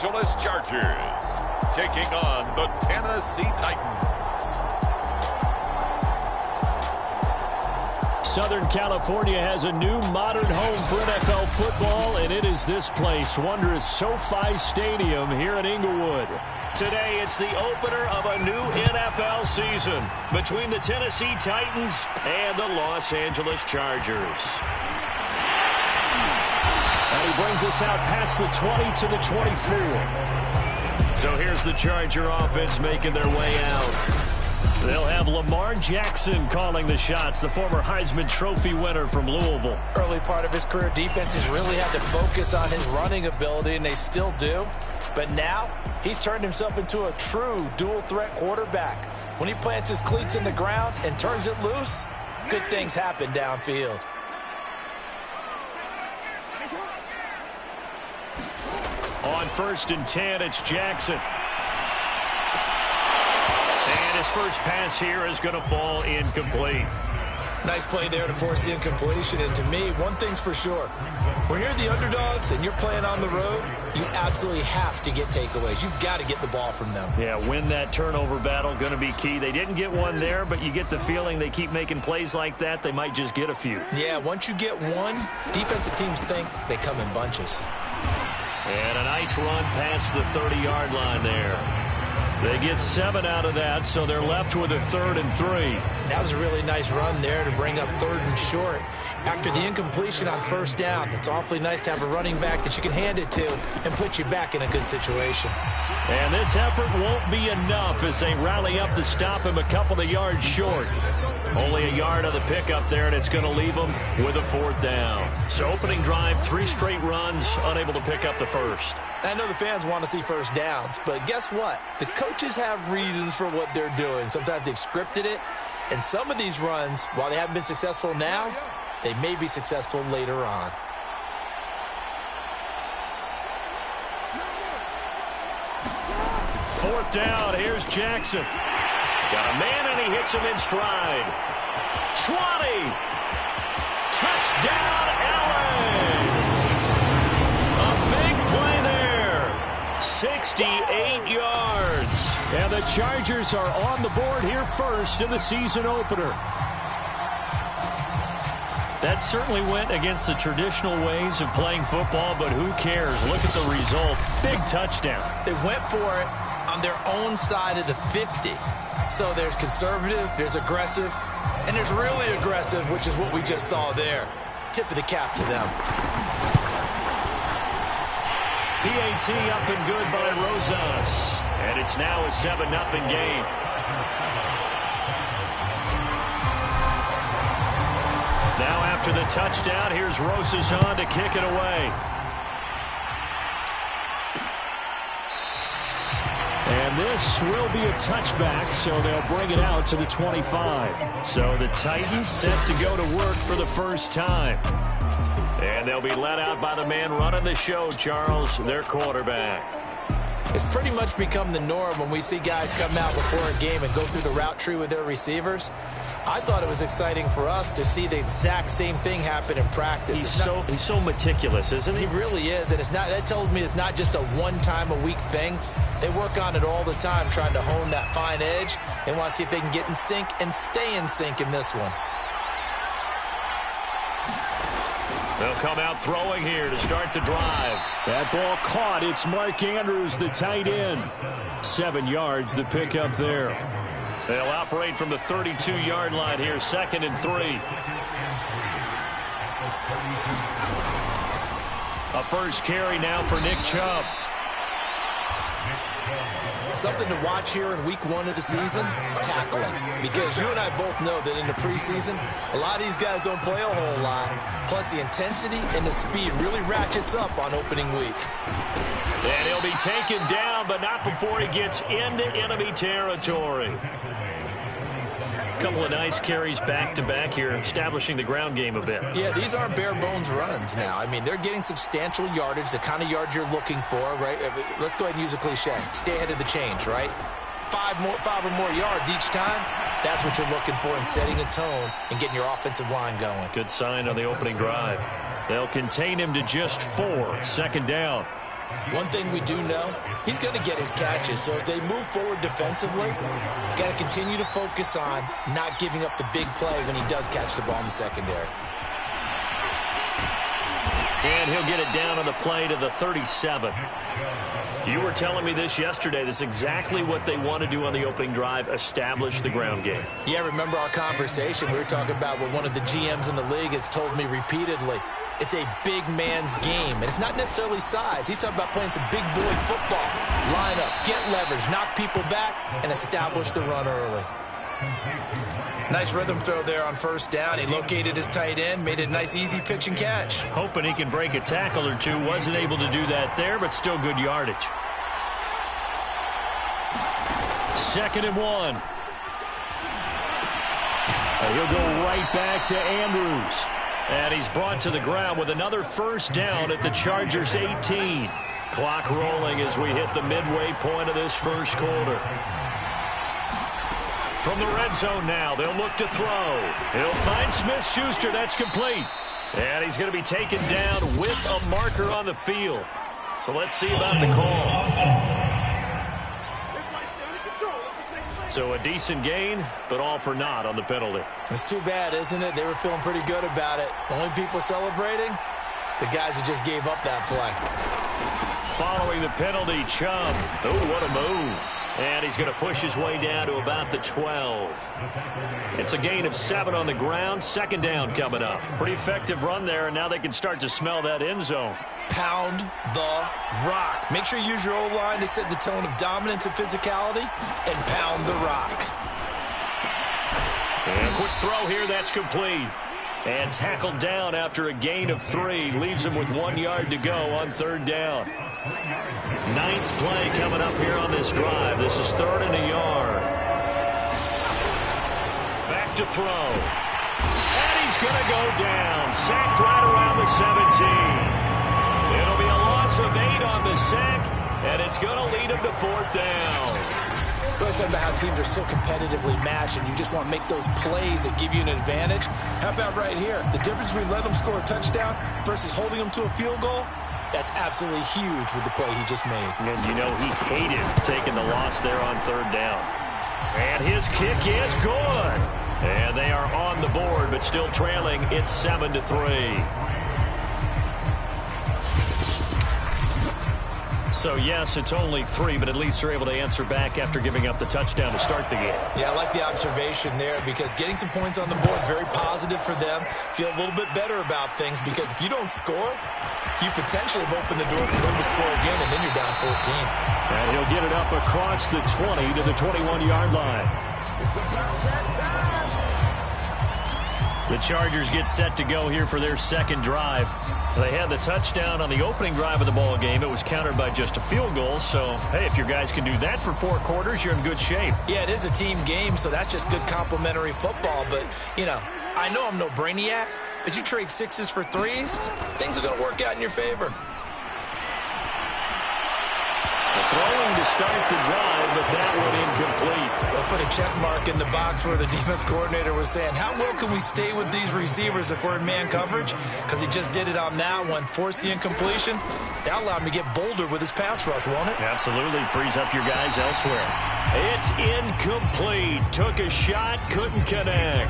Angeles Chargers taking on the Tennessee Titans. Southern California has a new modern home for NFL football, and it is this place, wondrous SoFi Stadium here in Inglewood. Today, it's the opener of a new NFL season between the Tennessee Titans and the Los Angeles Chargers. And he brings us out past the 20 to the 24. So here's the Charger offense making their way out. They'll have Lamar Jackson calling the shots, the former Heisman Trophy winner from Louisville. Early part of his career, defenses really had to focus on his running ability, and they still do. But now, he's turned himself into a true dual-threat quarterback. When he plants his cleats in the ground and turns it loose, good things happen downfield. On 1st and 10, it's Jackson. And his first pass here is going to fall incomplete. Nice play there to force the incompletion. And to me, one thing's for sure. When you're the underdogs and you're playing on the road, you absolutely have to get takeaways. You've got to get the ball from them. Yeah, win that turnover battle, going to be key. They didn't get one there, but you get the feeling they keep making plays like that, they might just get a few. Yeah, once you get one, defensive teams think they come in bunches. And a nice run past the 30-yard line there. They get 7 out of that, so they're left with a 3rd and 3. That was a really nice run there to bring up 3rd and short. After the incompletion on 1st down, it's awfully nice to have a running back that you can hand it to and put you back in a good situation. And this effort won't be enough as they rally up to stop him a couple of yards short. Only a yard on the pickup there, and it's going to leave them with a 4th down. So opening drive, 3 straight runs, unable to pick up the first. I know the fans want to see first downs, but guess what? The coaches have reasons for what they're doing. Sometimes they've scripted it, and some of these runs, while they haven't been successful now, they may be successful later on. Fourth down, here's Jackson. Got a man, and he hits him in stride. 20. Touchdown, LA. A big play there. 68 yards. And the Chargers are on the board here first in the season opener. That certainly went against the traditional ways of playing football, but who cares? Look at the result. Big touchdown. They went for it on their own side of the 50. So there's conservative, there's aggressive, and there's really aggressive, which is what we just saw there. Tip of the cap to them. PAT up and good by Rosas. And it's now a 7-0 game. Now after the touchdown, here's Rosas on to kick it away. And this will be a touchback, so they'll bring it out to the 25. So the Titans set to go to work for the first time. And they'll be let out by the man running the show, Charles, their quarterback. It's pretty much become the norm when we see guys come out before a game and go through the route tree with their receivers. I thought it was exciting for us to see the exact same thing happen in practice. He's so meticulous, isn't he? He really is, and that tells me it's not just a one-time-a-week thing. They work on it all the time, trying to hone that fine edge. They want to see if they can get in sync and stay in sync in this one. They'll come out throwing here to start the drive. That ball caught. It's Mark Andrews, the tight end. 7 yards, the pickup there. They'll operate from the 32-yard line here, 2nd and 3. A first carry now for Nick Chubb. Something to watch here in week 1 of the season, tackling. Because you and I both know that in the preseason, a lot of these guys don't play a whole lot. Plus, the intensity and the speed really ratchets up on opening week. And he'll be taken down, but not before he gets into enemy territory. A couple of nice carries back-to-back here, establishing the ground game a bit. Yeah, these aren't bare-bones runs now. I mean, they're getting substantial yardage, the kind of yards you're looking for, right? Let's go ahead and use a cliche. Stay ahead of the change, right? 5 or more yards each time, that's what you're looking for in setting a tone and getting your offensive line going. Good sign on the opening drive. They'll contain him to just 4, 2nd down. One thing we do know, he's going to get his catches. So as they move forward defensively, got to continue to focus on not giving up the big play when he does catch the ball in the secondary. And he'll get it down on the play to the 37. You were telling me this yesterday. This is exactly what they want to do on the opening drive, establish the ground game. Yeah, remember our conversation? We were talking about what one of the GMs in the league has told me repeatedly. It's a big man's game, and it's not necessarily size. He's talking about playing some big boy football. Line up, get leverage, knock people back, and establish the run early. Nice rhythm throw there on first down. He located his tight end, made it a nice, easy pitch and catch. Hoping he can break a tackle or two. Wasn't able to do that there, but still good yardage. 2nd and 1. And he'll go right back to Andrews. And he's brought to the ground with another first down at the Chargers' 18. Clock rolling as we hit the midway point of this first quarter. From the red zone now, they'll look to throw. He'll find Smith-Schuster. That's complete. And he's going to be taken down with a marker on the field. So let's see about the call. So a decent gain, but all for naught on the penalty. It's too bad, isn't it? They were feeling pretty good about it. The only people celebrating, the guys who just gave up that play. Following the penalty, Chubb. Oh, what a move. And he's going to push his way down to about the 12. It's a gain of 7 on the ground. 2nd down coming up. Pretty effective run there, and now they can start to smell that end zone. Pound the rock. Make sure you use your O-line to set the tone of dominance and physicality, and pound the rock. And a quick throw here. That's complete. And tackled down after a gain of 3. Leaves him with 1 yard to go on 3rd down. 9th play coming up here on this drive. This is 3rd and a yard. Back to throw. And he's going to go down. Sacked right around the 17. It'll be a loss of 8 on the sack, and it's going to lead him to 4th down. We're talking about how teams are so competitively matched, and you just want to make those plays that give you an advantage. How about right here? The difference between letting them score a touchdown versus holding them to a field goal, that's absolutely huge with the play he just made. And you know he hated taking the loss there on 3rd down. And his kick is good. And they are on the board, but still trailing. It's 7-3. So, yes, it's only 3, but at least they're able to answer back after giving up the touchdown to start the game. Yeah, I like the observation there because getting some points on the board, very positive for them. Feel a little bit better about things because if you don't score, you potentially have opened the door for them to score again, and then you're down 14. And he'll get it up across the 20 to the 21-yard line. The Chargers get set to go here for their 2nd drive. They had the touchdown on the opening drive of the ball game. It was countered by just a field goal. So, hey, if your guys can do that for 4 quarters, you're in good shape. Yeah, it is a team game, so that's just good complimentary football. But, you know, I know I'm no brainiac, but you trade 6s for 3s, things are going to work out in your favor. Throwing to start the drive, but that one incomplete. They'll put a check mark in the box where the defense coordinator was saying, how well can we stay with these receivers if we're in man coverage? Because he just did it on that one, forced the incompletion. That'll allow him to get bolder with his pass rush, won't it? Absolutely. Frees up your guys elsewhere. It's incomplete. Took a shot, couldn't connect.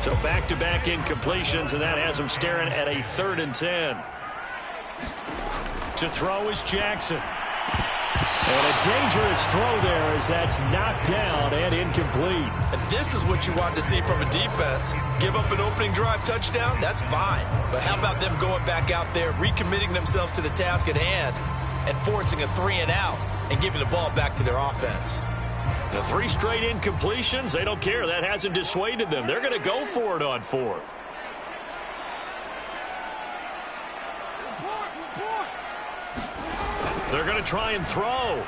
So back-to-back incompletions, and that has him staring at a 3rd and 10. To throw is Jackson. And a dangerous throw there as that's knocked down and incomplete. And this is what you want to see from a defense. Give up an opening drive touchdown, that's fine. But how about them going back out there, recommitting themselves to the task at hand, and forcing a 3-and-out and giving the ball back to their offense? The 3 straight incompletions, they don't care. That hasn't dissuaded them. They're going to go for it on 4th. They're going to try and throw. And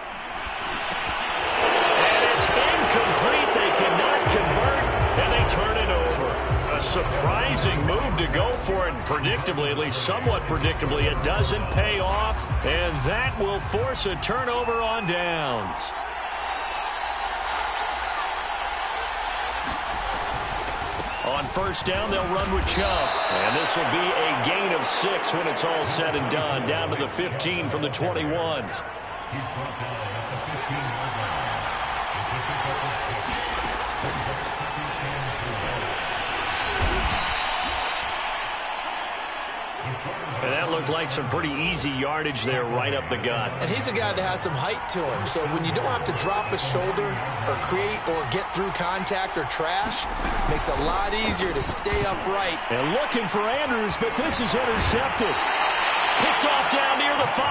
it's incomplete. They cannot convert, and they turn it over. A surprising move to go for it. Predictably, at least somewhat predictably, it doesn't pay off, and that will force a turnover on downs. On first down, they'll run with Chubb. And this will be a gain of 6 when it's all said and done. Down to the 15 from the 21. And that looked like some pretty easy yardage there right up the gut. And he's a guy that has some height to him. So when you don't have to drop a shoulder or create or get through contact or trash, makes it a lot easier to stay upright. And looking for Andrews, but this is intercepted. Picked off down near the 5.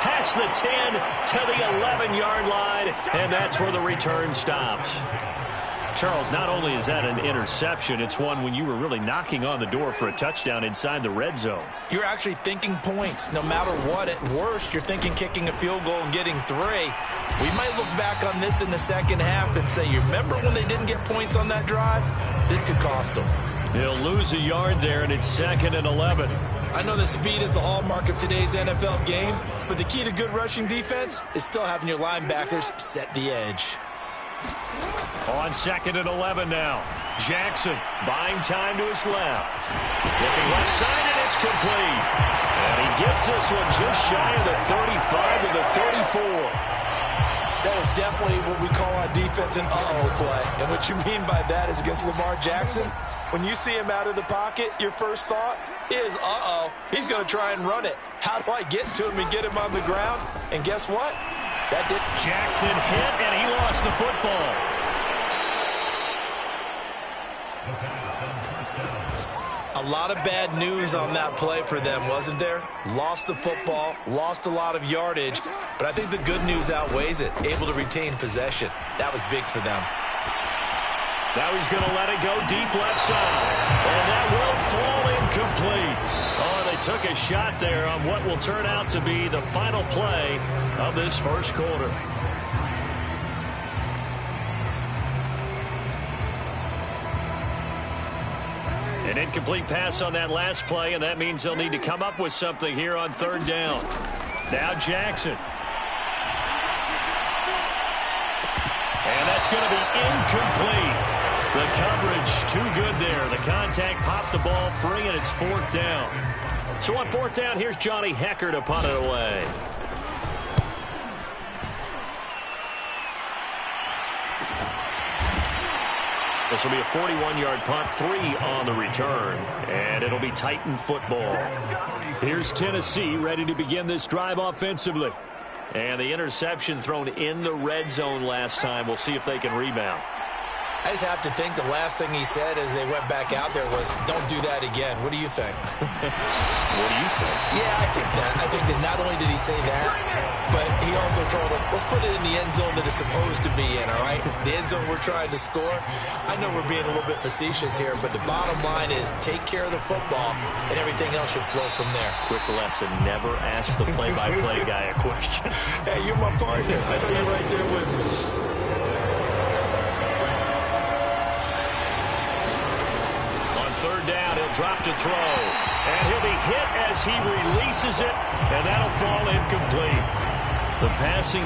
Past the 10 to the 11-yard line. And that's where the return stops. Charles, not only is that an interception, it's one when you were really knocking on the door for a touchdown inside the red zone. You're actually thinking points. No matter what, at worst, you're thinking kicking a field goal and getting 3. We might look back on this in the second half and say, you remember when they didn't get points on that drive? This could cost them. They'll lose a yard there, and it's 2nd and 11. I know that speed is the hallmark of today's NFL game, but the key to good rushing defense is still having your linebackers set the edge. On 2nd and 11 now. Jackson buying time to his left. Looking left side, and it's complete. And he gets this one just shy of the 35 to the 34. That is definitely what we call on defense an uh-oh play. And what you mean by that is against Lamar Jackson, when you see him out of the pocket, your first thought is, uh-oh, he's going to try and run it. How do I get to him and get him on the ground? And guess what? That did. Jackson hit, and he lost the football. A lot of bad news on that play for them, wasn't there? Lost the football, lost a lot of yardage, but I think the good news outweighs it. Able to retain possession. That was big for them. Now he's going to let it go deep left side. And that will fall incomplete. Oh, they took a shot there on what will turn out to be the final play of this first quarter. An incomplete pass on that last play, and that means they'll need to come up with something here on 3rd down. Now Jackson. And that's going to be incomplete. The coverage too good there. The contact popped the ball free, and it's 4th down. So on 4th down, here's Johnny Hecker to punt it away. This will be a 41-yard punt, 3 on the return, and it'll be Titan football. Here's Tennessee ready to begin this drive offensively. And the interception thrown in the red zone last time. We'll see if they can rebound. I just have to think the last thing he said as they went back out there was, don't do that again. What do you think? What do you think? Yeah, I think that. I think that not only did he say that, but he also told him, let's put it in the end zone that it's supposed to be in, all right? The end zone we're trying to score. I know we're being a little bit facetious here, but the bottom line is take care of the football, and everything else should flow from there. Quick lesson, never ask the play-by-play guy a question. Hey, you're my partner. I know you're right there with me. Down, he'll drop to throw, and he'll be hit as he releases it, and that'll fall incomplete. The passing